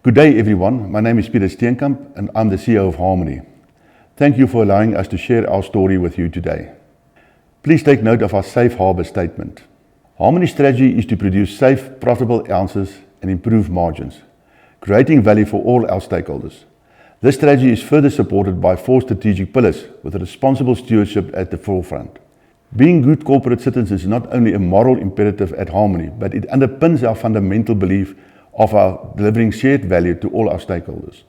Good day everyone, my name is Steenkamp and I'm the CEO of Harmony. Thank you for allowing us to share our story with you today. Please take note of our safe harbor statement. Harmony's strategy is to produce safe, profitable ounces and improve margins, creating value for all our stakeholders. This strategy is further supported by 4 strategic pillars with responsible stewardship at the forefront. Being good corporate citizens is not only a moral imperative at Harmony, but it underpins our fundamental belief of our delivering shared value to all our stakeholders.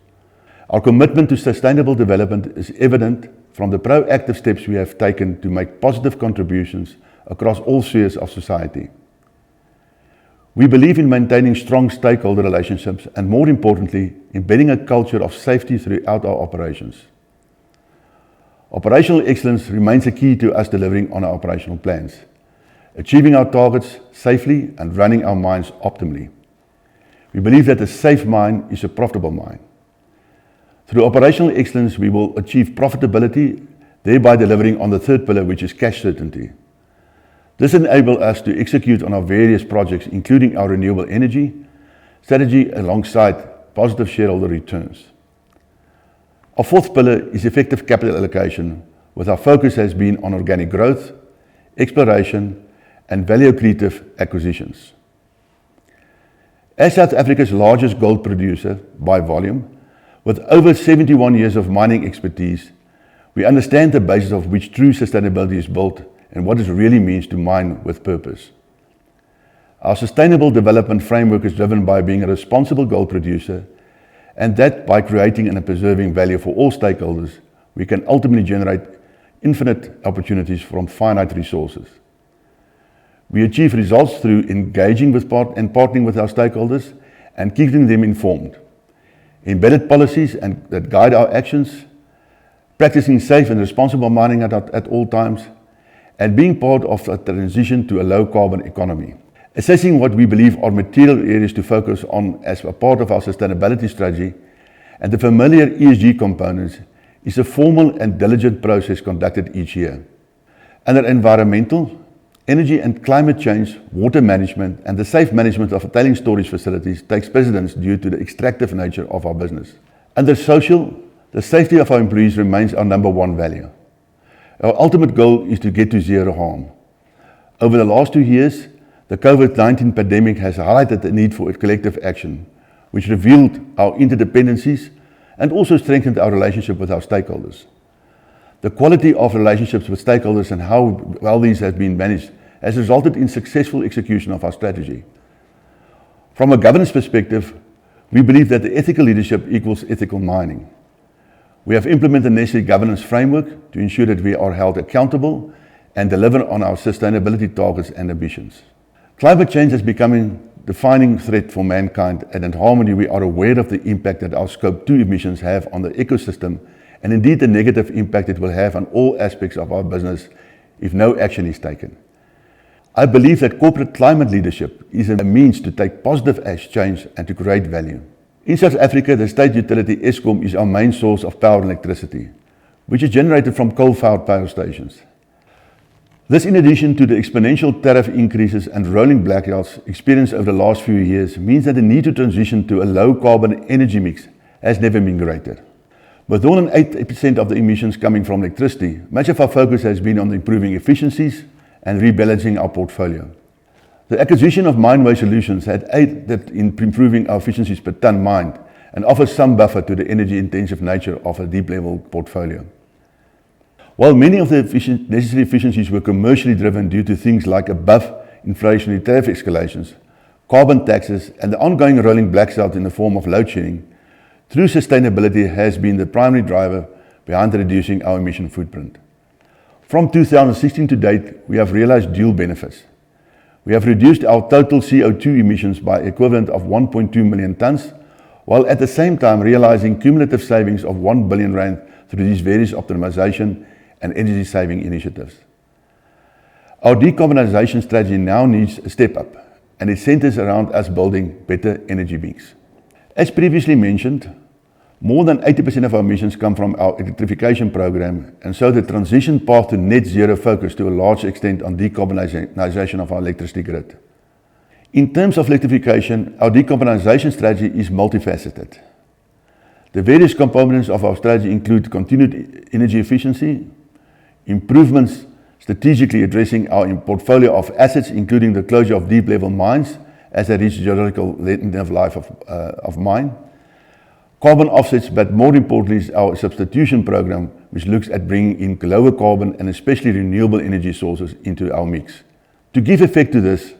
Our commitment to sustainable development is evident from the proactive steps we have taken to make positive contributions across all spheres of society. We believe in maintaining strong stakeholder relationships and, more importantly, embedding a culture of safety throughout our operations. Operational excellence remains a key to us delivering on our operational plans, achieving our targets safely and running our mines optimally. We believe that a safe mine is a profitable mine. Through operational excellence, we will achieve profitability, thereby delivering on the third pillar, which is cash certainty. This enables us to execute on our various projects, including our renewable energy strategy alongside positive shareholder returns. Our fourth pillar is effective capital allocation, with our focus has been on organic growth, exploration, and value-accretive acquisitions. As South Africa's largest gold producer by volume, with over 71 years of mining expertise, we understand the basis of which true sustainability is built and what it really means to mine with purpose. Our sustainable development framework is driven by being a responsible gold producer, and that by creating and preserving value for all stakeholders, we can ultimately generate infinite opportunities from finite resources. We achieve results through engaging with and partnering with our stakeholders and keeping them informed. Embedded policies that guide our actions, practicing safe and responsible mining at all times, and being part of a transition to a low-carbon economy. Assessing what we believe are material areas to focus on as a part of our sustainability strategy and the familiar ESG components is a formal and diligent process conducted each year. Under environmental, energy and climate change, water management, and the safe management of tailings storage facilities takes precedence due to the extractive nature of our business. Under social, the safety of our employees remains our number one value. Our ultimate goal is to get to zero harm. Over the last 2 years, the COVID-19 pandemic has highlighted the need for collective action, which revealed our interdependencies and also strengthened our relationship with our stakeholders. The quality of relationships with stakeholders and how well these have been managed has resulted in successful execution of our strategy. From a governance perspective, we believe that the ethical leadership equals ethical mining. We have implemented the necessary governance framework to ensure that we are held accountable and deliver on our sustainability targets and ambitions. Climate change is becoming a defining threat for mankind, and at Harmony we are aware of the impact that our Scope 2 emissions have on the ecosystem and indeed the negative impact it will have on all aspects of our business if no action is taken. I believe that corporate climate leadership is a means to take positive change and to create value. In South Africa, the state utility Eskom is our main source of power and electricity, which is generated from coal-fired power stations. This, in addition to the exponential tariff increases and rolling blackouts experienced over the last few years, means that the need to transition to a low-carbon energy mix has never been greater. With more than 80% of the emissions coming from electricity, much of our focus has been on improving efficiencies and rebalancing our portfolio. The acquisition of Mine Waste Solutions had aided in improving our efficiencies per ton mined and offers some buffer to the energy-intensive nature of a deep-level portfolio. While many of the necessary efficiencies were commercially driven due to things like above inflationary tariff escalations, carbon taxes, and the ongoing rolling blackout in the form of load shedding, true sustainability has been the primary driver behind reducing our emission footprint. From 2016 to date, we have realized dual benefits. We have reduced our total CO2 emissions by equivalent of 1.2 million tons, while at the same time realizing cumulative savings of 1 billion rand through these various optimization and energy-saving initiatives. Our decarbonisation strategy now needs a step up, and it centers around us building better energy mix. As previously mentioned, more than 80% of our emissions come from our electrification program, and so the transition path to net zero focus to a large extent on decarbonisation of our electricity grid. In terms of electrification, our decarbonisation strategy is multifaceted. The various components of our strategy include continued energy efficiency, improvements strategically addressing our portfolio of assets, including the closure of deep-level mines as they reach geological end of life of mine, carbon offsets, but more importantly is our substitution program, which looks at bringing in lower carbon and especially renewable energy sources into our mix. To give effect to this,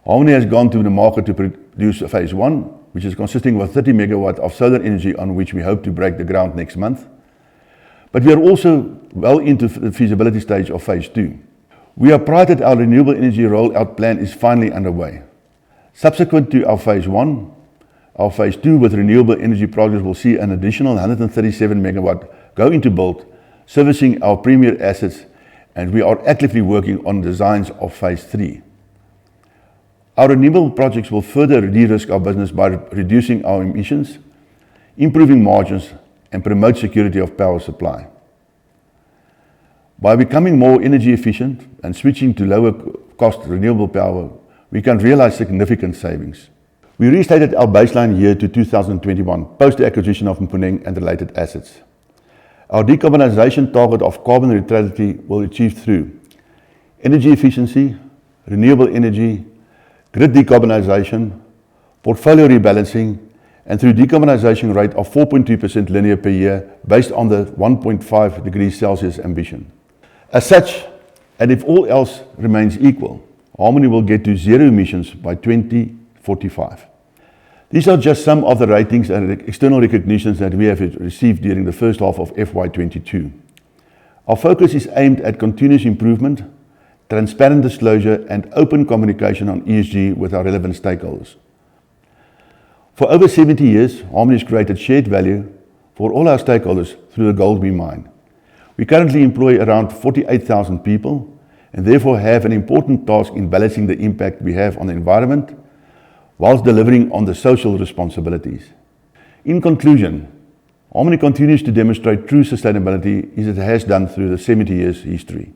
Harmony has gone to the market to produce phase 1, which is consisting of 30 megawatt of solar energy on which we hope to break the ground next month. But we are also well into the feasibility stage of phase 2. We are proud that our renewable energy rollout plan is finally underway. Subsequent to our phase 1, our phase 2 with renewable energy projects will see an additional 137 megawatt go into build, servicing our premier assets, and we are actively working on designs of phase 3. Our renewable projects will further de-risk our business by reducing our emissions, improving margins, and promote security of power supply. By becoming more energy efficient and switching to lower cost renewable power, we can realize significant savings. We restated our baseline year to 2021, post the acquisition of Mponeng and related assets. Our decarbonisation target of carbon neutrality will achieve through energy efficiency, renewable energy, grid decarbonisation, portfolio rebalancing, and through decarbonisation rate of 4.2% linear per year based on the 1.5 degrees Celsius ambition. As such, and if all else remains equal, Harmony will get to zero emissions by 2045. These are just some of the ratings and external recognitions that we have received during the first half of FY22. Our focus is aimed at continuous improvement, transparent disclosure, and open communication on ESG with our relevant stakeholders. For over 70 years, Harmony has created shared value for all our stakeholders through the gold we mine. We currently employ around 48,000 people and therefore have an important task in balancing the impact we have on the environment whilst delivering on the social responsibilities. In conclusion, Harmony continues to demonstrate true sustainability as it has done through the 70 years history.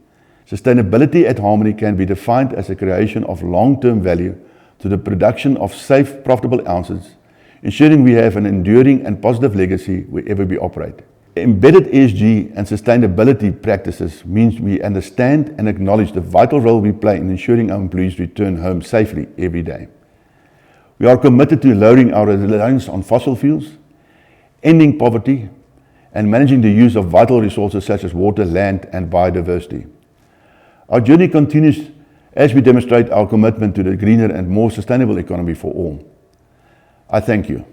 Sustainability at Harmony can be defined as the creation of long-term value through the production of safe, profitable ounces, ensuring we have an enduring and positive legacy wherever we operate. Embedded ESG and sustainability practices means we understand and acknowledge the vital role we play in ensuring our employees return home safely every day. We are committed to lowering our reliance on fossil fuels, ending poverty, and managing the use of vital resources such as water, land, and biodiversity. Our journey continues as we demonstrate our commitment to the greener and more sustainable economy for all. I thank you.